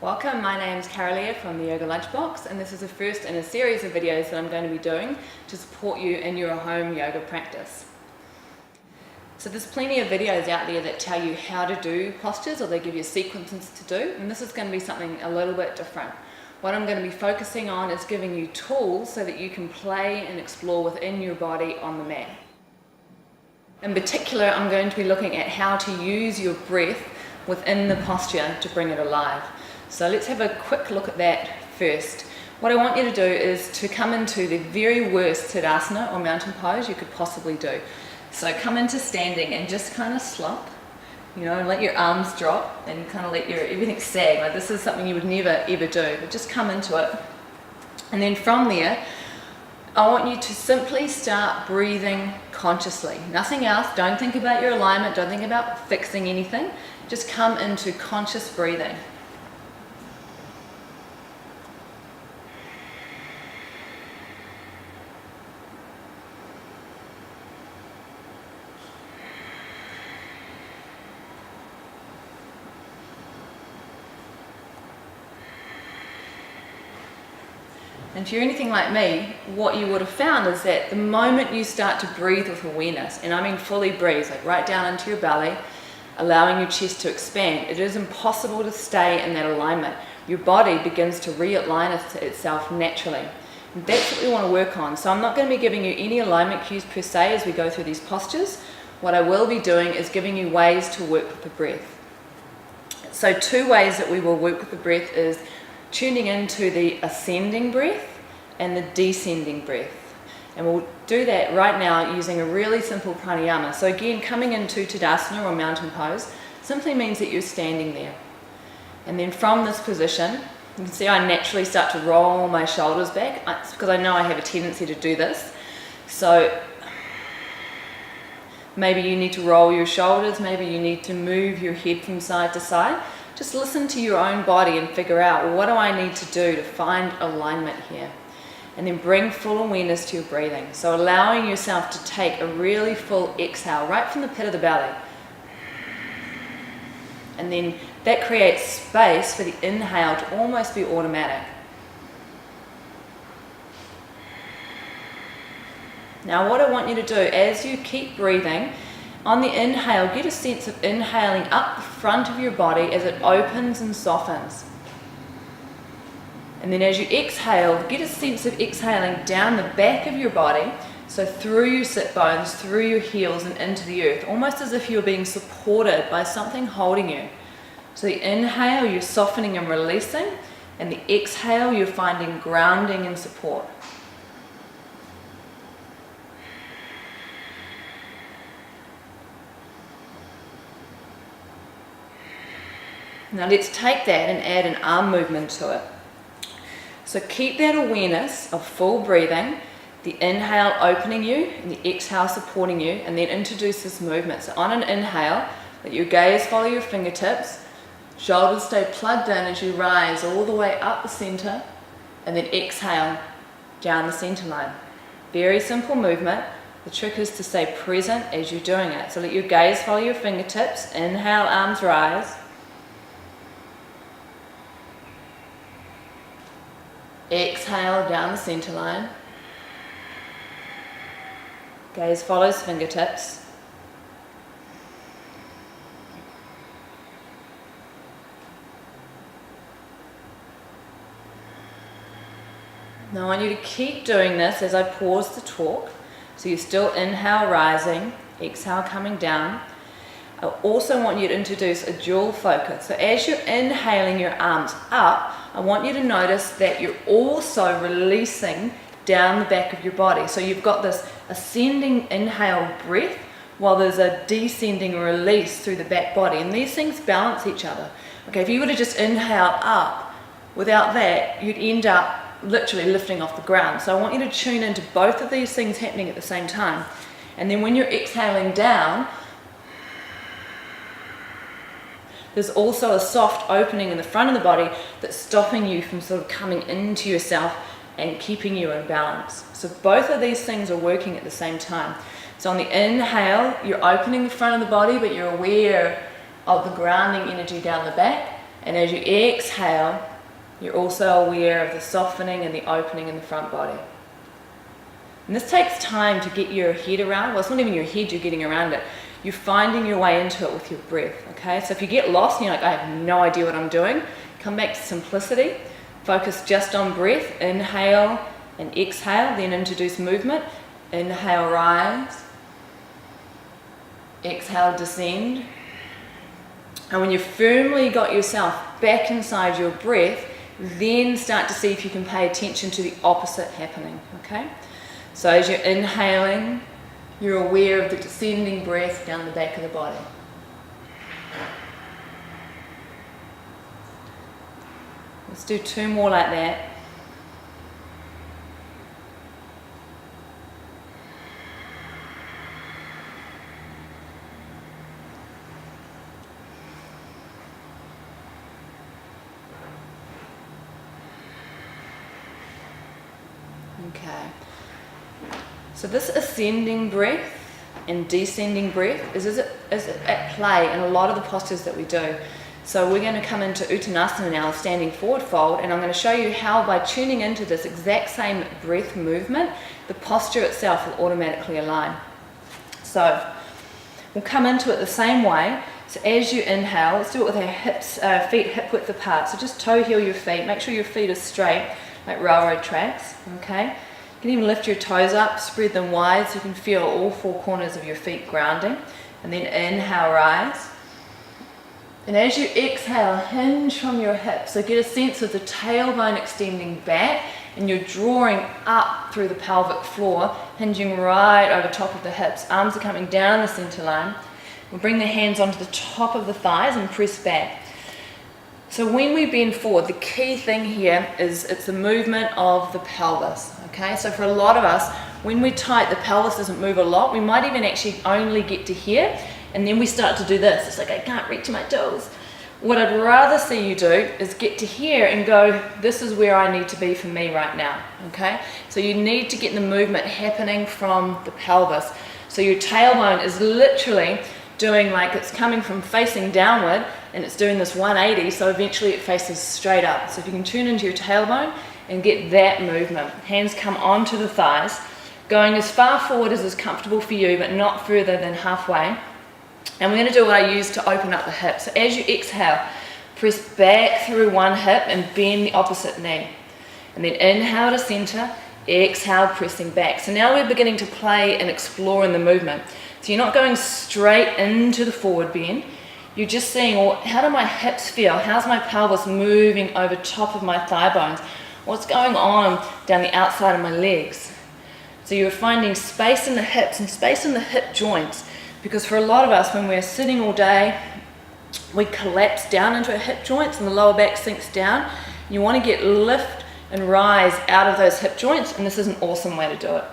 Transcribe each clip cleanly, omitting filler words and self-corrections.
Welcome, my name is Kara-leah from the Yoga Lunchbox, and this is the first in a series of videos that I'm going to be doing to support you in your home yoga practice. So there's plenty of videos out there that tell you how to do postures, or they give you sequences to do, and this is going to be something a little bit different. What I'm going to be focusing on is giving you tools so that you can play and explore within your body on the mat. In particular, I'm going to be looking at how to use your breath within the posture to bring it alive. So let's have a quick look at that first. What I want you to do is to come into the very worst Tadasana or mountain pose you could possibly do. So come into standing and just kind of slump, and let your arms drop and kind of let everything sag. Like this is something you would never ever do, but just come into it. And then from there, I want you to simply start breathing consciously. Nothing else. Don't think about your alignment. Don't think about fixing anything. Just come into conscious breathing. And if you're anything like me, what you would have found is that the moment you start to breathe with awareness, and I mean fully breathe, like right down into your belly, allowing your chest to expand, it is impossible to stay in that alignment. Your body begins to realign itself naturally. And that's what we want to work on. So I'm not going to be giving you any alignment cues per se as we go through these postures. What I will be doing is giving you ways to work with the breath. So two ways that we will work with the breath is tuning into the ascending breath and the descending breath. And we'll do that right now using a really simple pranayama. So again, coming into Tadasana or mountain pose simply means that you're standing there. And then from this position, you can see I naturally start to roll my shoulders back. It's because I know I have a tendency to do this. So maybe you need to roll your shoulders, maybe you need to move your head from side to side. Just listen to your own body and figure out, well, what do I need to do to find alignment here? And then bring full awareness to your breathing. So allowing yourself to take a really full exhale right from the pit of the belly. And then that creates space for the inhale to almost be automatic. Now what I want you to do as you keep breathing, on the inhale, get a sense of inhaling up the front of your body as it opens and softens. And then as you exhale, get a sense of exhaling down the back of your body, so through your sit bones, through your heels and into the earth, almost as if you're being supported by something holding you. So the inhale, you're softening and releasing, and the exhale, you're finding grounding and support. Now let's take that and add an arm movement to it. So keep that awareness of full breathing, the inhale opening you and the exhale supporting you, and then introduce this movement. So on an inhale, let your gaze follow your fingertips, shoulders stay plugged in as you rise all the way up the center, and then exhale down the center line. Very simple movement. The trick is to stay present as you're doing it. So let your gaze follow your fingertips, inhale, arms rise. Exhale down the center line. Gaze follows fingertips. Now I want you to keep doing this as I pause the talk. So you're still inhale rising, exhale coming down. I also want you to introduce a dual focus. So as you're inhaling your arms up, I want you to notice that you're also releasing down the back of your body. So you've got this ascending inhale breath while there's a descending release through the back body. And these things balance each other. Okay, if you were to just inhale up, without that, you'd end up literally lifting off the ground. So I want you to tune into both of these things happening at the same time. And then when you're exhaling down, there's also a soft opening in the front of the body that's stopping you from sort of coming into yourself and keeping you in balance. So both of these things are working at the same time. So on the inhale, you're opening the front of the body, but you're aware of the grounding energy down the back. And as you exhale, you're also aware of the softening and the opening in the front body. And this takes time to get your head around. Well, it's not even your head, you're getting around it. You're finding your way into it with your breath, okay? So if you get lost and you're like, I have no idea what I'm doing, come back to simplicity. Focus just on breath. Inhale and exhale, then introduce movement. Inhale, rise. Exhale, descend. And when you've firmly got yourself back inside your breath, then start to see if you can pay attention to the opposite happening, okay? So as you're inhaling, you're aware of the descending breath down the back of the body. Let's do 2 more like that. Okay. So this ascending breath and descending breath is at play in a lot of the postures that we do. So we're going to come into Uttanasana now, standing forward fold, and I'm going to show you how by tuning into this exact same breath movement, the posture itself will automatically align. So we'll come into it the same way. So as you inhale, let's do it with our hips, feet hip width apart. So just toe heel your feet, make sure your feet are straight like railroad tracks, okay? You can even lift your toes up, spread them wide so you can feel all 4 corners of your feet grounding. And then inhale, rise. And as you exhale, hinge from your hips. So get a sense of the tailbone extending back and you're drawing up through the pelvic floor, hinging right over top of the hips. Arms are coming down the center line. We'll bring the hands onto the top of the thighs and press back. So when we bend forward, the key thing here is it's the movement of the pelvis, okay? So for a lot of us, when we're tight, the pelvis doesn't move a lot. We might even actually only get to here, and then we start to do this. It's like, I can't reach my toes. What I'd rather see you do is get to here and go, this is where I need to be for me right now, okay? So you need to get the movement happening from the pelvis. So your tailbone is literally doing like it's coming from facing downward and it's doing this 180, so eventually it faces straight up. So if you can tune into your tailbone and get that movement. Hands come onto the thighs, going as far forward as is comfortable for you, but not further than halfway. And we're going to do what I use to open up the hips. So as you exhale, press back through one hip and bend the opposite knee. And then inhale to center, exhale, pressing back. So now we're beginning to play and explore in the movement. So you're not going straight into the forward bend. You're just seeing, well, how do my hips feel? How's my pelvis moving over top of my thigh bones? What's going on down the outside of my legs? So you're finding space in the hips and space in the hip joints, because for a lot of us, when we're sitting all day, we collapse down into our hip joints and the lower back sinks down. You want to get lift and rise out of those hip joints, and this is an awesome way to do it.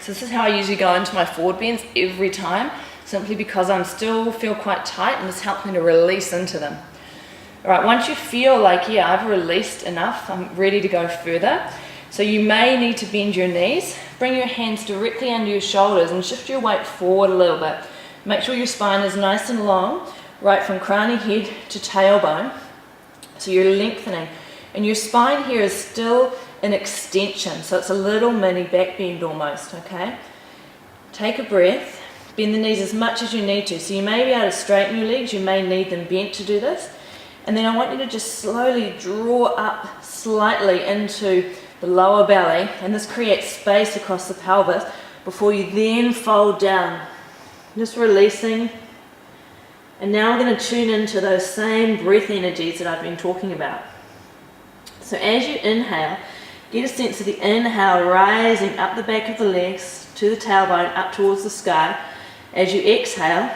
So this is how I usually go into my forward bends every time, simply because I'm still feel quite tight, and this helps me to release into them. All right, once you feel like, yeah, I've released enough, I'm ready to go further. So you may need to bend your knees, bring your hands directly under your shoulders and shift your weight forward a little bit. Make sure your spine is nice and long, right from crowny head to tailbone. So you're lengthening. And your spine here is still an extension, so it's a little mini back bend almost, okay? Take a breath. Bend the knees as much as you need to. So you may be able to straighten your legs, you may need them bent to do this. And then I want you to just slowly draw up slightly into the lower belly, and this creates space across the pelvis before you then fold down. Just releasing. And now we're going to tune into those same breath energies that I've been talking about. So as you inhale, get a sense of the inhale rising up the back of the legs to the tailbone, up towards the sky. As you exhale,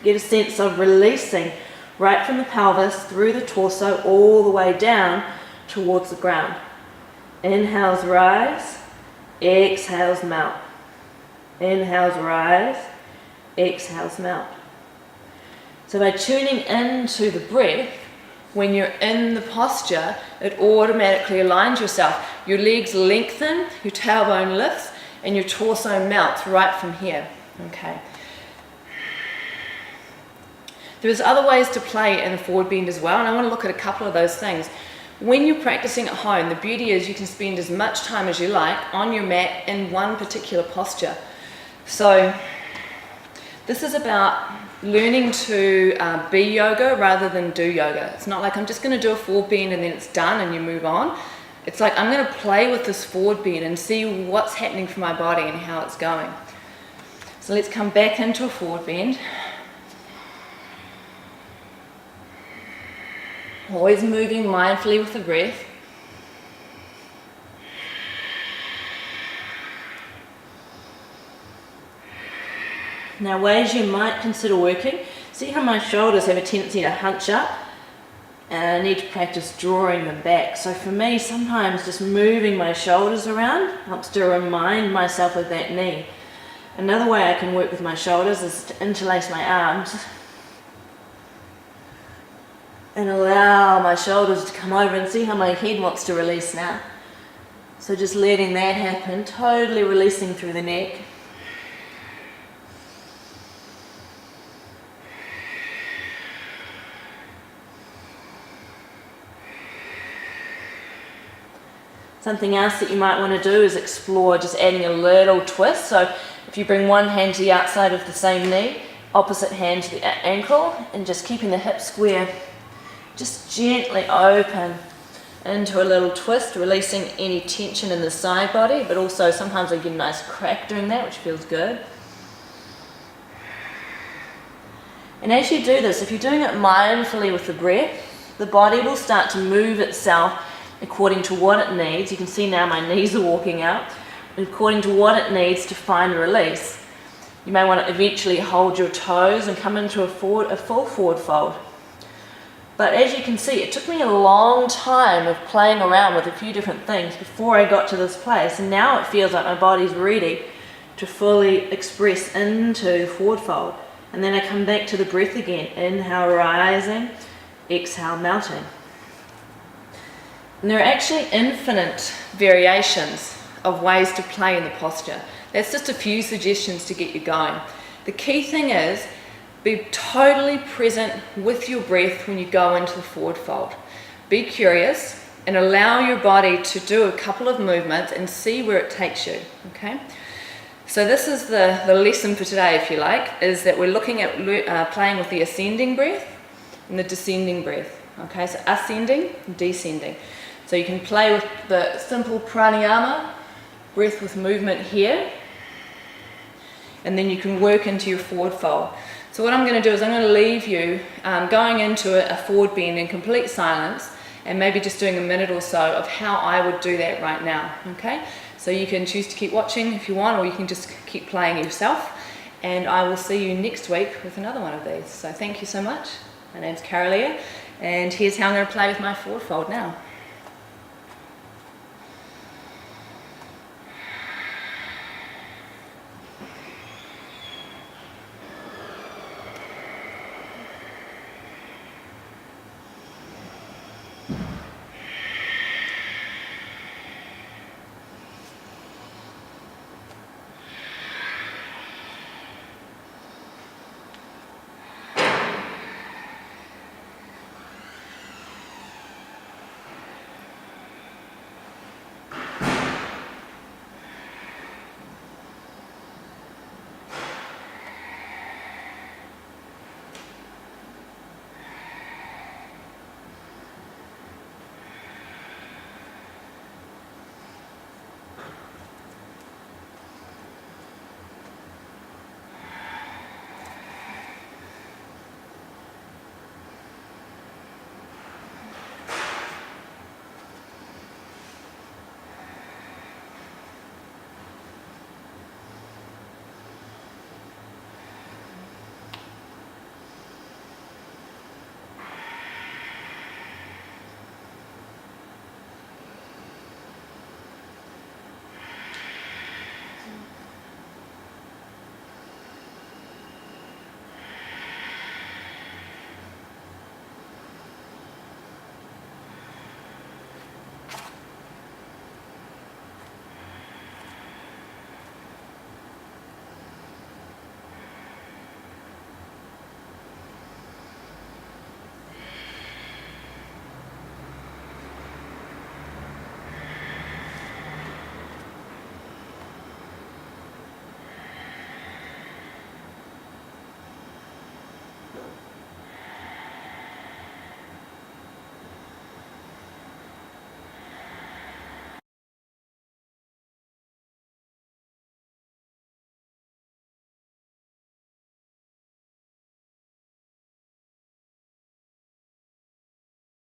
get a sense of releasing right from the pelvis through the torso all the way down towards the ground. Inhales rise, exhales melt. Inhales rise, exhales melt. So by tuning into the breath, when you're in the posture, it automatically aligns yourself. Your legs lengthen, your tailbone lifts, and your torso melts right from here. Okay. There's other ways to play in a forward bend as well, and I want to look at a couple of those things. When you're practicing at home, the beauty is you can spend as much time as you like on your mat in one particular posture. So this is about learning to be yoga rather than do yoga. It's not like I'm just going to do a forward bend and then it's done and you move on. It's like I'm going to play with this forward bend and see what's happening for my body and how it's going. So let's come back into a forward bend. Always moving mindfully with the breath. Now, ways you might consider working. See how my shoulders have a tendency to hunch up, and I need to practice drawing them back. So for me, sometimes just moving my shoulders around helps to remind myself of that knee. Another way I can work with my shoulders is to interlace my arms and allow my shoulders to come over, and see how my head wants to release now. So just letting that happen, totally releasing through the neck. Something else that you might want to do is explore just adding a little twist. So if you bring one hand to the outside of the same knee, opposite hand to the ankle, and just keeping the hips square, just gently open into a little twist, releasing any tension in the side body, but also sometimes I get a nice crack doing that, which feels good. And as you do this, if you're doing it mindfully with the breath, the body will start to move itself according to what it needs. You can see now my knees are walking out, according to what it needs to find a release. You may want to eventually hold your toes and come into a full forward fold. But as you can see, it took me a long time of playing around with a few different things before I got to this place, and now it feels like my body's ready to fully express into forward fold. And then I come back to the breath again. Inhale, rising, exhale, melting. And there are actually infinite variations of ways to play in the posture. That's just a few suggestions to get you going. The key thing is be totally present with your breath when you go into the forward fold. Be curious and allow your body to do a couple of movements and see where it takes you, okay? So this is the lesson for today, if you like, is that we're looking at playing with the ascending breath and the descending breath, okay? So ascending and descending. So you can play with the simple pranayama, breath with movement here, and then you can work into your forward fold. So what I'm going to do is I'm going to leave you going into a forward bend in complete silence, and maybe just doing a minute or so of how I would do that right now, okay? So you can choose to keep watching if you want, or you can just keep playing yourself, and I will see you next week with another one of these. So thank you so much. My name's Kara-leah, and here's how I'm going to play with my forward fold now.